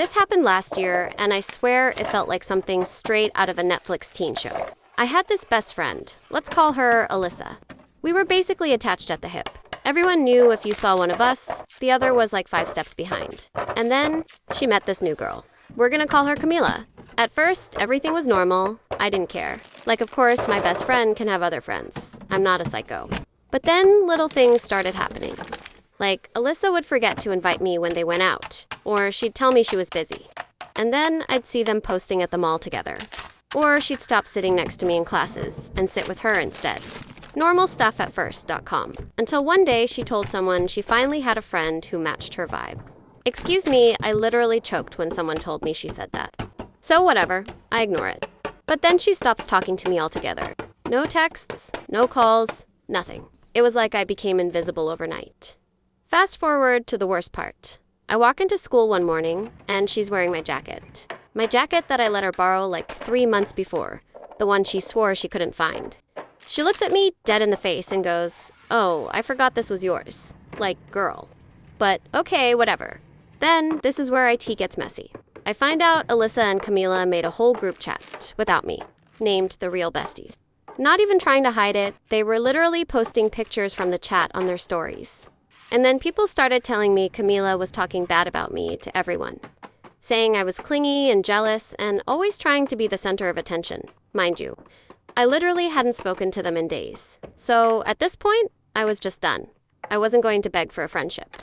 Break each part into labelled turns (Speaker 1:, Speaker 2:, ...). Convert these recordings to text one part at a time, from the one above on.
Speaker 1: This happened last year, and I swear it felt like something straight out of a Netflix teen show. I had this best friend. Let's call her Alyssa. We were basically attached at the hip. Everyone knew if you saw one of us, the other was like 5 steps behind. And then she met this new girl. We're gonna call her Camila. At first, everything was normal. I didn't care. Like, of course, my best friend can have other friends. I'm not a psycho. But then little things started happening. Like, Alyssa would forget to invite me when they went out, or she'd tell me she was busy. And then I'd see them posting at the mall together. Or she'd stop sitting next to me in classes and sit with her instead. Normal stuff at first.com. Until one day she told someone she finally had a friend who matched her vibe. Excuse me, I literally choked when someone told me she said that. So whatever, I ignore it. But then she stops talking to me altogether. No texts, no calls, nothing. It was like I became invisible overnight. Fast forward to the worst part. I walk into school one morning, and she's wearing my jacket. My jacket that I let her borrow like 3 months before, the one she swore she couldn't find. She looks at me dead in the face and goes, "Oh, I forgot this was yours." Like, girl. But okay, whatever. Then, this is where IT gets messy. I find out Alyssa and Camila made a whole group chat without me, named the Real Besties. Not even trying to hide it, they were literally posting pictures from the chat on their stories. And then people started telling me Camila was talking bad about me to everyone, saying I was clingy and jealous and always trying to be the center of attention, mind you. I literally hadn't spoken to them in days. So at this point, I was just done. I wasn't going to beg for a friendship.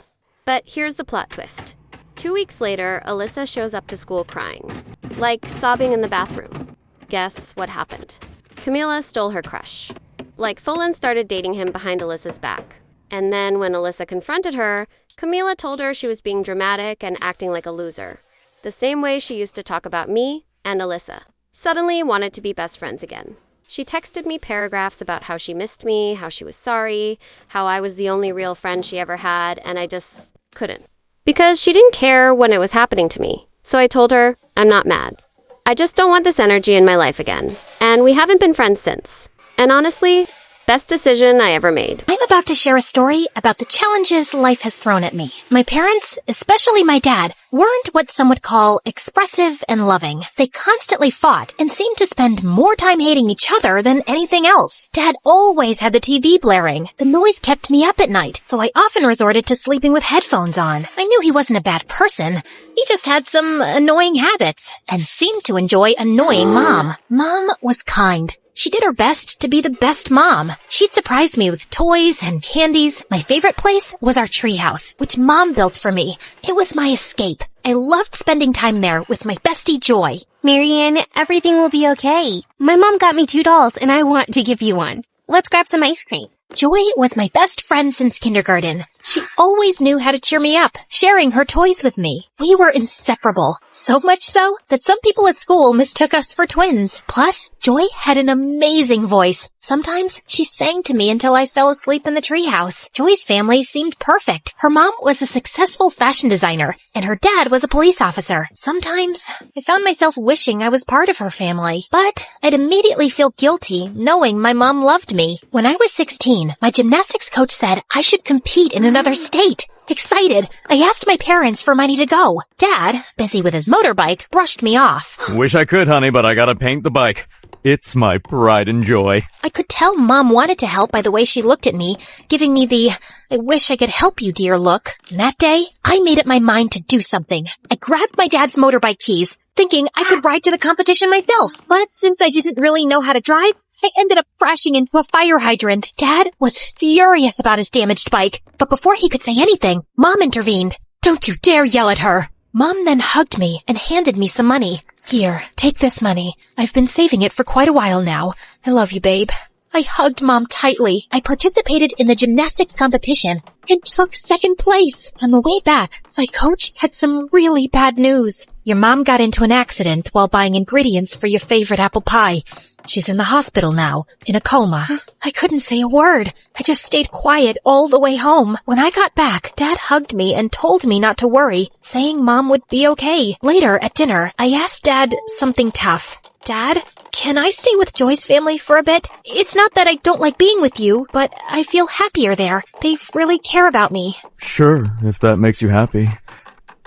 Speaker 1: But here's the plot twist. 2 weeks later, Alyssa shows up to school crying, like sobbing in the bathroom. Guess what happened? Camila stole her crush. Like, full-on started dating him behind Alyssa's back. And then when Alyssa confronted her, Camila told her she was being dramatic and acting like a loser. The same way she used to talk about me and Alyssa. Suddenly wanted to be best friends again. She texted me paragraphs about how she missed me, how she was sorry, how I was the only real friend she ever had, and I just couldn't. Because she didn't care when it was happening to me. So I told her, I'm not mad. I just don't want this energy in my life again. And we haven't been friends since. And honestly, best decision I ever made.
Speaker 2: I'm about to share a story about the challenges life has thrown at me. My parents, especially my dad, weren't what some would call expressive and loving. They constantly fought and seemed to spend more time hating each other than anything else. Dad always had the TV blaring. The noise kept me up at night, so I often resorted to sleeping with headphones on. I knew he wasn't a bad person. He just had some annoying habits and seemed to enjoy annoying Mom. Mom was kind. She did her best to be the best mom. She'd surprise me with toys and candies. My favorite place was our treehouse, which Mom built for me. It was my escape. I loved spending time there with my bestie Joy.
Speaker 3: Marianne, everything will be okay. My mom got me 2 dolls and I want to give you one. Let's grab some ice cream.
Speaker 2: Joy was my best friend since kindergarten. She always knew how to cheer me up, sharing her toys with me. We were inseparable, so much so that some people at school mistook us for twins. Plus, Joy had an amazing voice. Sometimes she sang to me until I fell asleep in the treehouse. Joy's family seemed perfect. Her mom was a successful fashion designer, and her dad was a police officer. Sometimes I found myself wishing I was part of her family, but I'd immediately feel guilty knowing my mom loved me. When I was 16, my gymnastics coach said I should compete in another state. Excited, I asked my parents for money to go. Dad, busy with his motorbike, brushed me off.
Speaker 4: Wish I could, honey, but I gotta paint the bike. It's my pride and joy.
Speaker 2: I could tell Mom wanted to help by the way she looked at me, giving me the, "I wish I could help you, dear" look. And that day, I made up my mind to do something. I grabbed my dad's motorbike keys, thinking I could ride to the competition myself. But since I didn't really know how to drive, I ended up crashing into a fire hydrant. Dad was furious about his damaged bike, but before he could say anything, Mom intervened. "Don't you dare yell at her." Mom then hugged me and handed me some money. "Here, take this money. I've been saving it for quite a while now. I love you, babe." I hugged Mom tightly. I participated in the gymnastics competition and took second place. On the way back, my coach had some really bad news. "Your mom got into an accident while buying ingredients for your favorite apple pie. She's in the hospital now, in a coma." I couldn't say a word. I just stayed quiet all the way home. When I got back, Dad hugged me and told me not to worry, saying Mom would be okay. Later at dinner, I asked Dad something tough. "Dad, can I stay with Joy's family for a bit? It's not that I don't like being with you, but I feel happier there. They really care about me."
Speaker 4: Sure, if that makes you happy.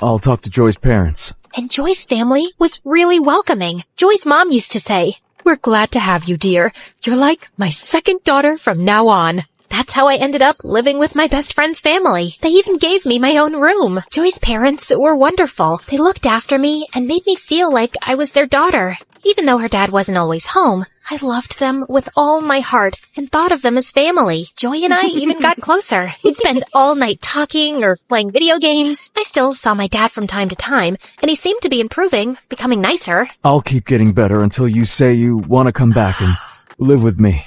Speaker 4: I'll talk to Joy's parents.
Speaker 2: and Joy's family was really welcoming. Joy's mom used to say, "We're glad to have you, dear. You're like my second daughter from now on." That's how I ended up living with my best friend's family. They even gave me my own room. Joy's parents were wonderful. They looked after me and made me feel like I was their daughter. Even though her dad wasn't always home, I loved them with all my heart and thought of them as family. Joy and I even got closer. We'd spend all night talking or playing video games. I still saw my dad from time to time, and he seemed to be improving, becoming nicer.
Speaker 4: I'll keep getting better until you say you want to come back and live with me.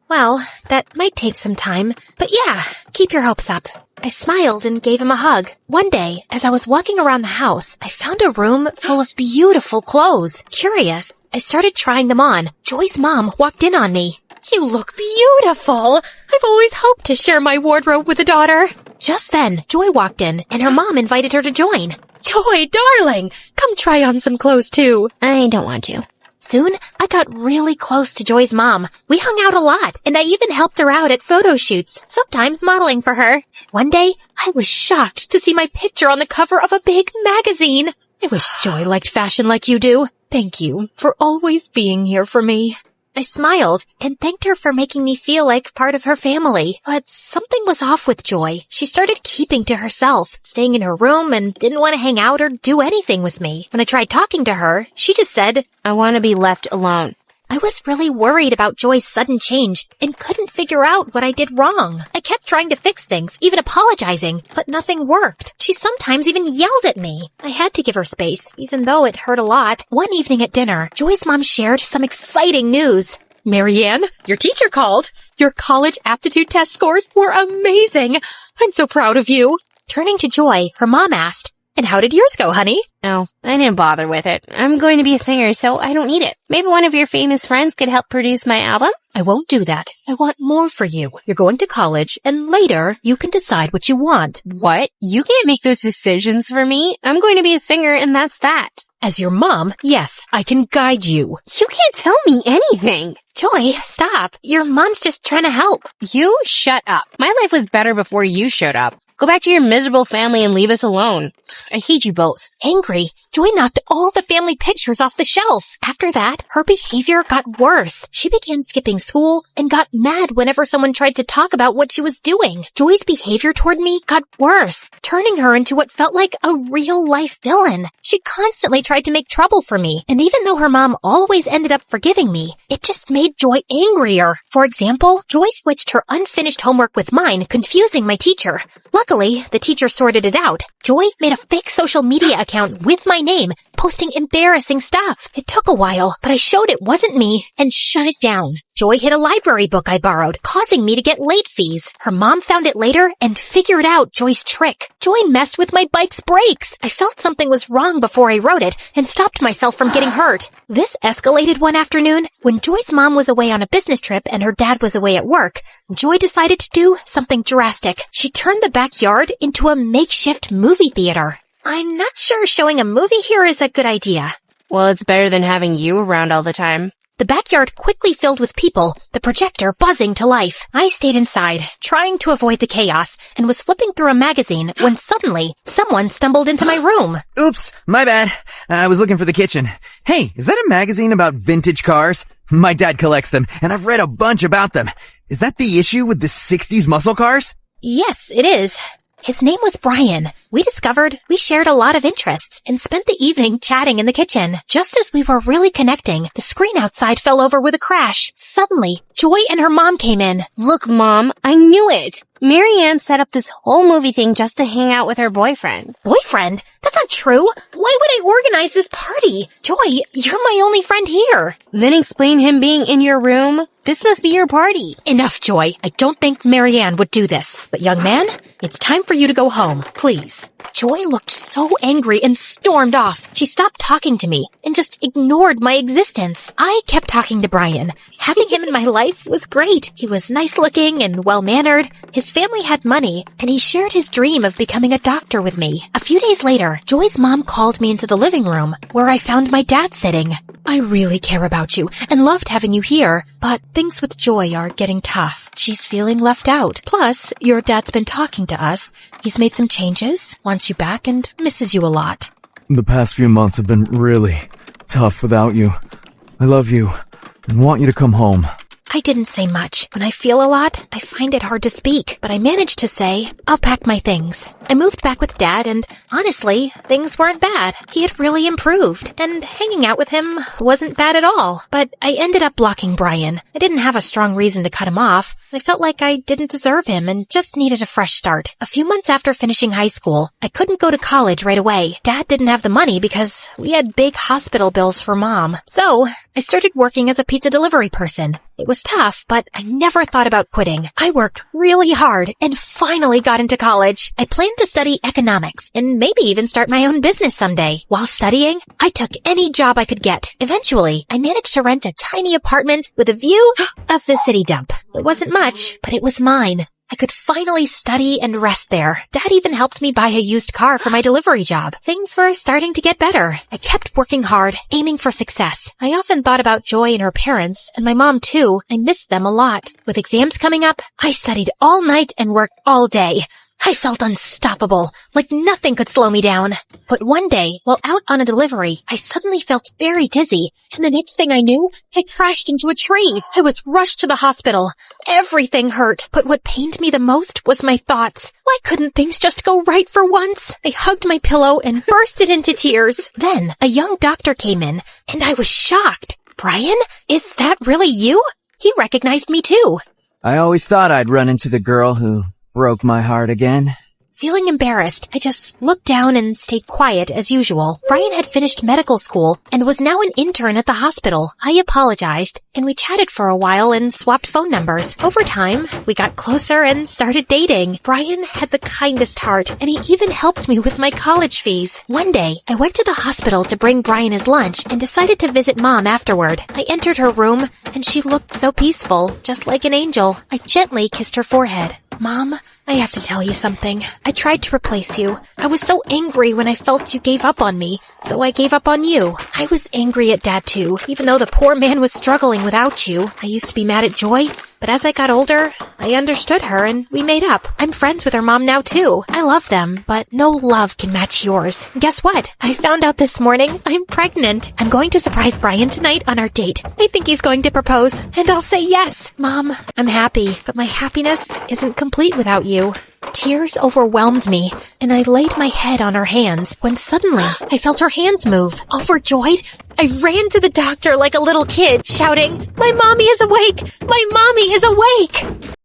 Speaker 2: Well, that might take some time, but yeah, keep your hopes up. I smiled and gave him a hug. One day, as I was walking around the house, I found a room full of beautiful clothes. Curious, I started trying them on. Joy's mom walked in on me. "You look beautiful! I've always hoped to share my wardrobe with a daughter." Just then, Joy walked in, and her mom invited her to join. "Joy, darling, come try on some clothes too."
Speaker 3: I don't want to.
Speaker 2: Soon, I got really close to Joy's mom. We hung out a lot, and I even helped her out at photo shoots, sometimes modeling for her. One day, I was shocked to see my picture on the cover of a big magazine. I wish Joy liked fashion like you do. Thank you for always being here for me. I smiled and thanked her for making me feel like part of her family. But something was off with Joy. She started keeping to herself, staying in her room, and didn't want to hang out or do anything with me. When I tried talking to her, she just said,
Speaker 3: I want to be left alone.
Speaker 2: I was really worried about Joy's sudden change and couldn't figure out what I did wrong. I kept trying to fix things, even apologizing, but nothing worked. She sometimes even yelled at me. I had to give her space, even though it hurt a lot. One evening at dinner, Joy's mom shared some exciting news. "Marianne, your teacher called. Your college aptitude test scores were amazing. I'm so proud of you." Turning to Joy, her mom asked, "And how did yours go, honey?"
Speaker 3: Oh, I didn't bother with it. I'm going to be a singer, so I don't need it. Maybe one of your famous friends could help produce my album?
Speaker 2: "I won't do that. I want more for you. You're going to college, and later you can decide what you want."
Speaker 3: What? You can't make those decisions for me. I'm going to be a singer, and that's that.
Speaker 2: As your mom, yes, I can guide you.
Speaker 3: You can't tell me anything.
Speaker 2: Joy, stop. Your mom's just trying to help.
Speaker 3: You shut up. My life was better before you showed up. Go back to your miserable family and leave us alone. I hate you both.
Speaker 2: Angry, Joy knocked all the family pictures off the shelf. After that, her behavior got worse. She began skipping school and got mad whenever someone tried to talk about what she was doing. Joy's behavior toward me got worse, turning her into what felt like a real-life villain. She constantly tried to make trouble for me, and even though her mom always ended up forgiving me, it just made Joy angrier. For example, Joy switched her unfinished homework with mine, confusing my teacher. Luckily, the teacher sorted it out. Joy made a fake social media account with my name, posting embarrassing stuff. It took a while, but I showed it wasn't me and shut it down. Joy hid a library book I borrowed, causing me to get late fees. Her mom found it later and figured out Joy's trick. Joy messed with my bike's brakes. I felt something was wrong before I rode it and stopped myself from getting hurt. This escalated one afternoon when Joy's mom was away on a business trip and her dad was away at work. Joy decided to do something drastic. She turned the backyard into a makeshift movie theater. I'm not sure showing a movie here is a good idea.
Speaker 3: Well, it's better than having you around all the time.
Speaker 2: The backyard quickly filled with people, the projector buzzing to life. I stayed inside, trying to avoid the chaos, and was flipping through a magazine when suddenly, someone stumbled into my room.
Speaker 5: Oops, my bad. I was looking for the kitchen. Hey, is that a magazine about vintage cars? My dad collects them, and I've read a bunch about them. Is that the issue with the 60s muscle cars?
Speaker 2: Yes, it is. His name was Brian. We discovered we shared a lot of interests and spent the evening chatting in the kitchen. Just as we were really connecting, the screen outside fell over with a crash. Suddenly, Joy and her mom came in.
Speaker 3: Look, Mom, I knew it. Marianne set up this whole movie thing just to hang out with her boyfriend.
Speaker 2: Boyfriend? That's not true. Why would I organize this party? Joy, you're my only friend here.
Speaker 3: Then explain him being in your room. This must be your party.
Speaker 2: Enough, Joy. I don't think Marianne would do this. But young man, it's time for you to go home, please. Joy looked so angry and stormed off. She stopped talking to me and just ignored my existence. I kept talking to Brian. Having him in my life was great. He was nice-looking and well-mannered. His family had money, and he shared his dream of becoming a doctor with me. A few days later, Joy's mom called me into the living room, where I found my dad sitting. I really care about you and loved having you here, but things with Joy are getting tough. She's feeling left out. Plus, your dad's been talking to us. He's made some changes, wants you back, and misses you a lot.
Speaker 4: The past few months have been really tough without you. I love you and want you to come home.
Speaker 2: I didn't say much. When I feel a lot, I find it hard to speak, but I managed to say, I'll pack my things. I moved back with Dad, and honestly, things weren't bad. He had really improved, and hanging out with him wasn't bad at all. But I ended up blocking Brian. I didn't have a strong reason to cut him off. I felt like I didn't deserve him and just needed a fresh start. A few months after finishing high school, I couldn't go to college right away. Dad didn't have the money because we had big hospital bills for Mom. So, I started working as a pizza delivery person. It was tough, but I never thought about quitting. I worked really hard and finally got into college. I planned to study economics and maybe even start my own business someday. While studying, I took any job I could get. Eventually, I managed to rent a tiny apartment with a view of the city dump. It wasn't much, but it was mine. I could finally study and rest there. Dad even helped me buy a used car for my delivery job. Things were starting to get better. I kept working hard, aiming for success. I often thought about Joy and her parents, and my mom too. I missed them a lot. With exams coming up, I studied all night and worked all day. I felt unstoppable, like nothing could slow me down. But one day, while out on a delivery, I suddenly felt very dizzy, and the next thing I knew, I crashed into a tree. I was rushed to the hospital. Everything hurt, but what pained me the most was my thoughts. Why couldn't things just go right for once? I hugged my pillow and bursted into tears. Then, a young doctor came in, and I was shocked. Brian, is that really you? He recognized me too.
Speaker 5: I always thought I'd run into the girl who broke my heart again.
Speaker 2: Feeling embarrassed, I just looked down and stayed quiet as usual. Brian had finished medical school and was now an intern at the hospital. I apologized, and we chatted for a while and swapped phone numbers. Over time, we got closer and started dating. Brian had the kindest heart, and he even helped me with my college fees. One day, I went to the hospital to bring Brian his lunch and decided to visit Mom afterward. I entered her room, and she looked so peaceful, just like an angel. I gently kissed her forehead. Mom, I have to tell you something. I tried to replace you. I was so angry when I felt you gave up on me, so I gave up on you. I was angry at Dad too, even though the poor man was struggling without you. I used to be mad at Joy, but as I got older, I understood her and we made up. I'm friends with her mom now too. I love them, but no love can match yours. Guess what? I found out this morning I'm pregnant. I'm going to surprise Brian tonight on our date. I think he's going to propose, and I'll say yes. Mom, I'm happy, but my happiness isn't complete without you. Tears overwhelmed me, and I laid my head on her hands when suddenly I felt her hands move. Overjoyed, I ran to the doctor like a little kid, shouting, "My mommy is awake! My mommy is awake!"